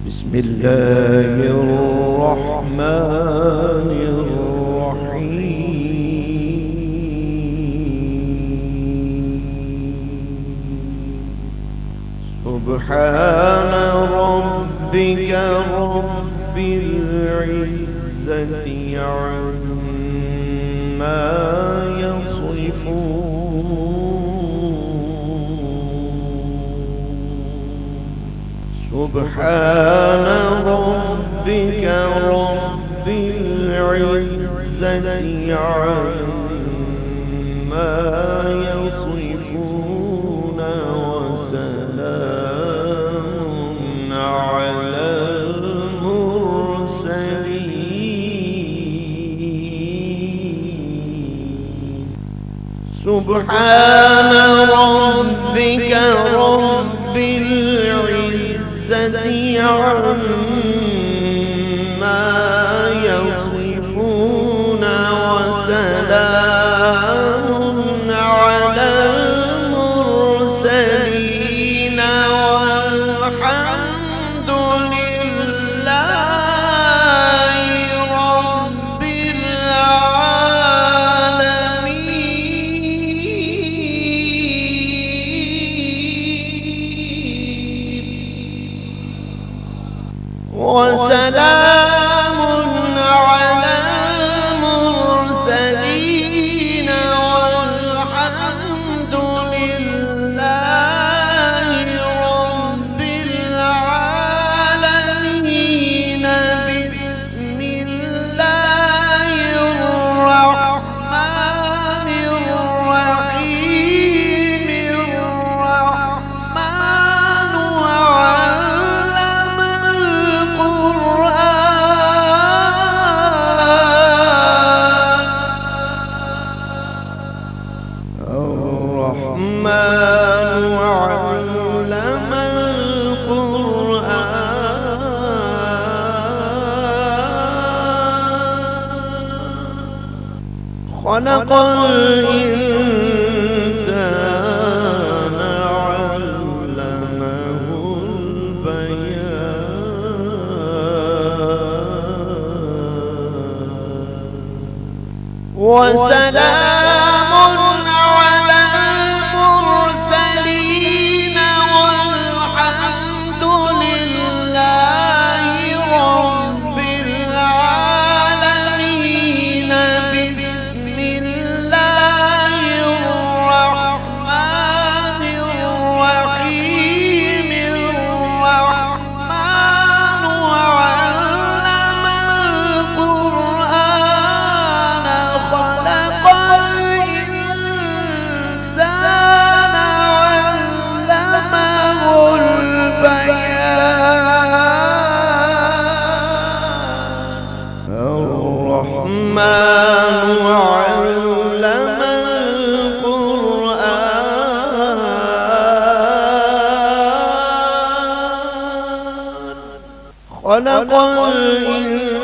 بسم الله الرحمن الرحيم. سبحان ربك رب العزة عما سبحان ربك رب العزة عما يصفون وسلام على المرسلين. سبحان ربك رب العزة عما يصفون وسلام على المرسلين والحمد لله رب العالمين. وسلام على المرسلين والحمد لله رب العالمين. بسم الله الرحمن الرحيم. الرحمن وعلم خلق الإنسان علمه البيان. وسلام على المرسلين والحمد لله رب العالمين. بسم الله الرحمن الرحيم. الرحمن وعلم القرآن. خلق الإنسان علمه البيان. الرحمن علم القرآن. خلق الإنسان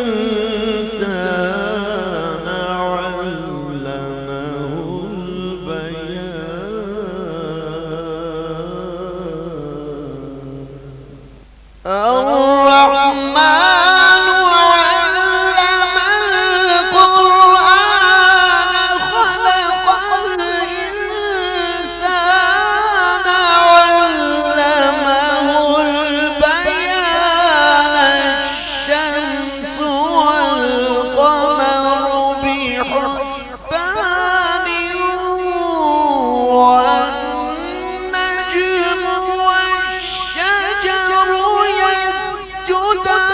علمه البيان. الرحمن علم القرآن. خلق الإنسان علمه البيان. الشمس والقمر بحسبان. والنجم والشجر يسجدان.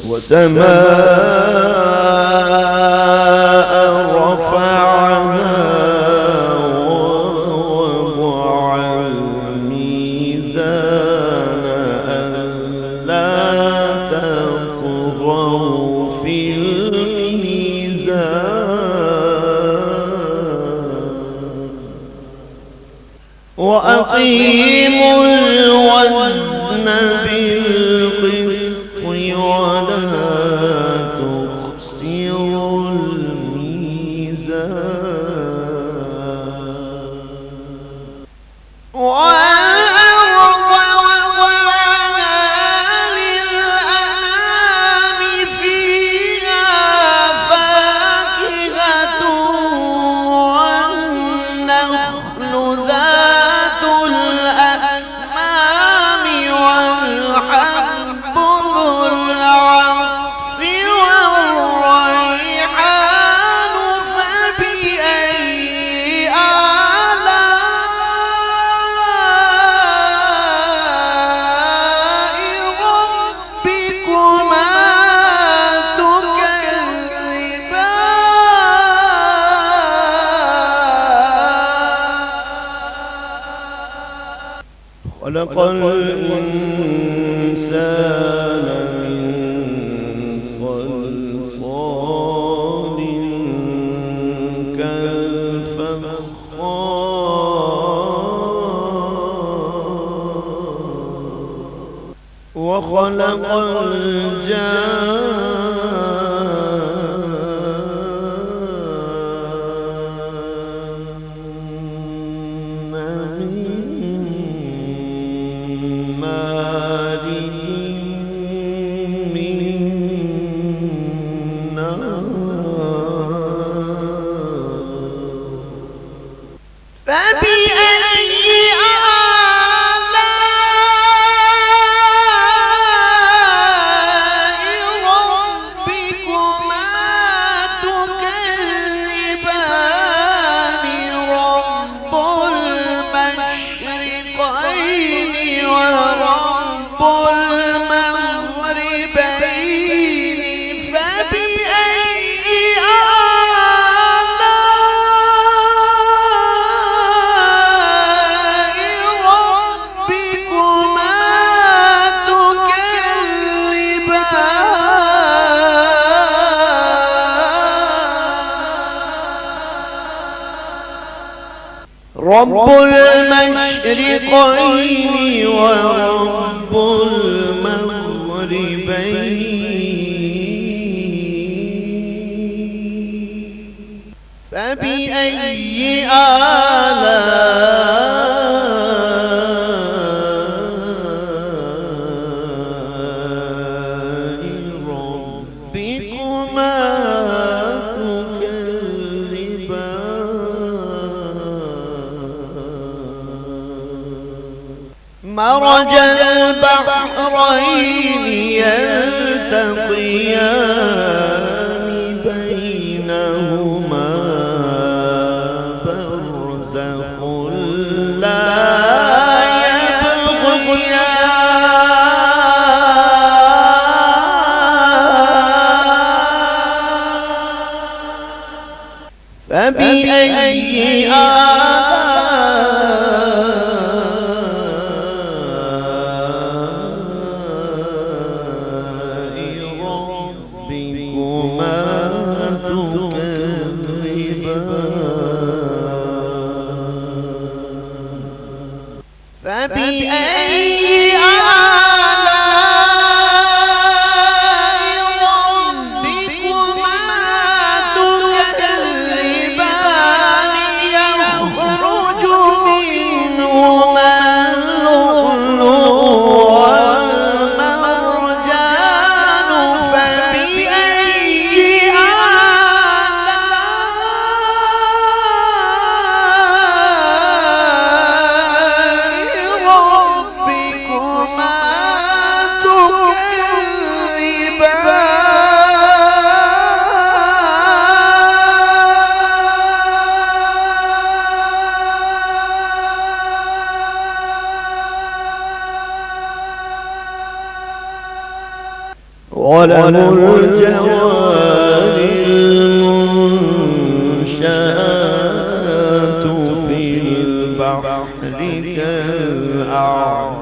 والسماء رفعها ووضع الميزان ألا تطغوا في الميزان. وأقيموا الوزن بالقسط ولا تخسروا خلق الإنسان من صلصال كالفخار وخلق الجان رب المشرقين ورب المغربين فبأي آلاء ربكما مرج البحرين يلتقيان بينهما برزخ لا يبغيان فبأي وله الجوار المنشآت في البحر كالأعلام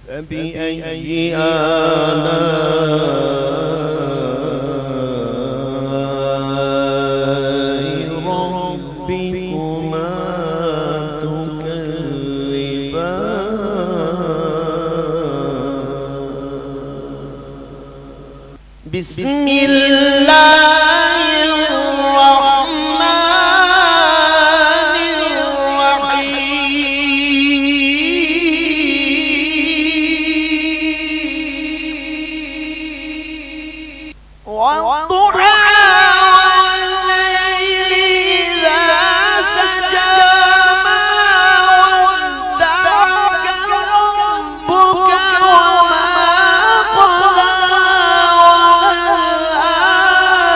فبأي آلاء ربكما تكذبان بسم الله الرحمن الرحيم والضحى والليل إذا سجى ما ودعك ربك وما قلى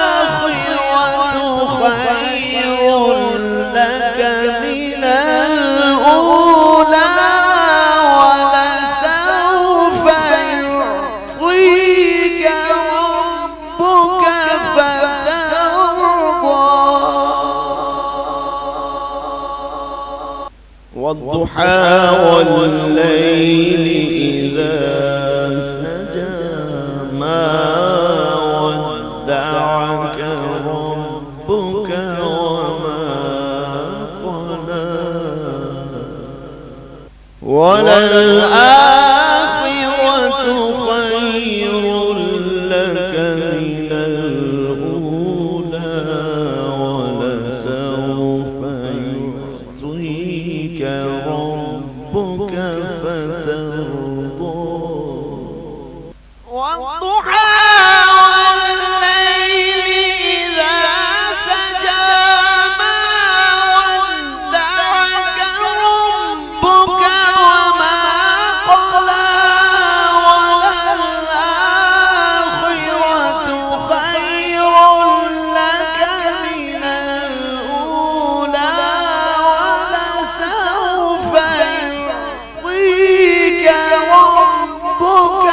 وللآخرة خير لك من الأولى ولسوف يعطيك ربك فترضى والضحى والليل إذا سجى ما ودعك ربك وما قلى وللآخرة خير لك من الأولى ولسوف يعطيك ربك فترضى والضحى والليل إذا سجى ما ودعك ربك وما قلى وللآخرة خير لك من الأولى ولسوف يعطيك ربك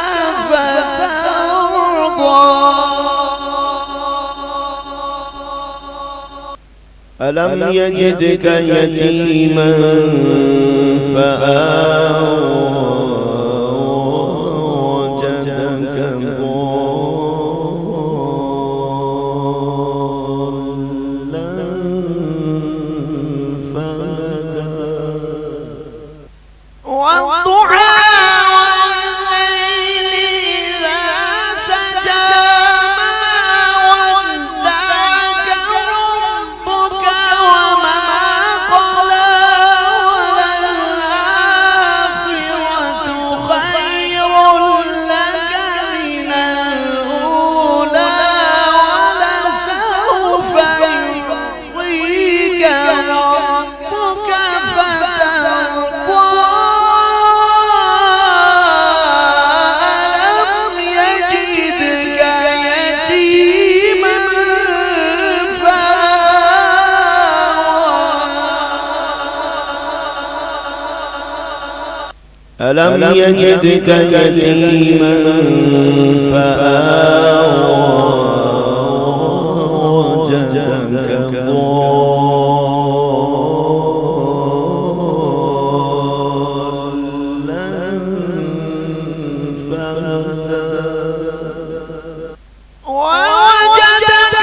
فترضى ألم يجدك يتيما فآوى ووجدك ضالا فهدى والضحى والليل إذا سجى ما ودعك ربك وما قلى وللآخرة خير لك من الأولى ولسوف يعطيك ربك فترضى ألم يجدك يتيما فآوى ألم يجدك يتيما فآوى ووجدك ضالا فهدى ووجدك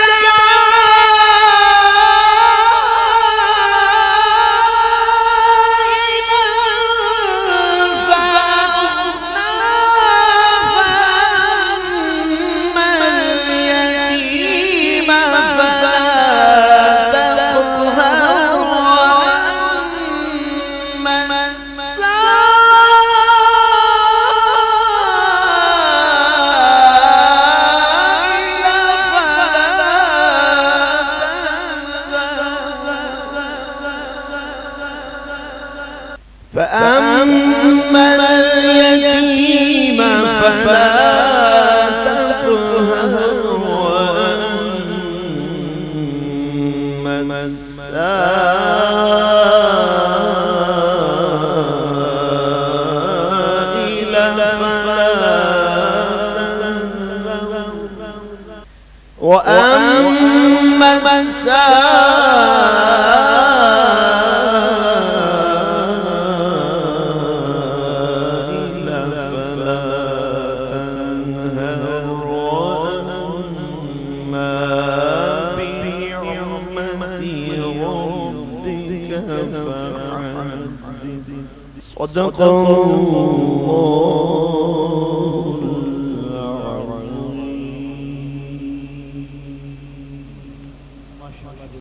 فأما اليتيم فلا تقهر وأما اليتيم فلا تقهر وأما السائل فلا تنهر وأما السائل فلا تنهر وأما بنعمة ربك فحدث صدق الله العظيم.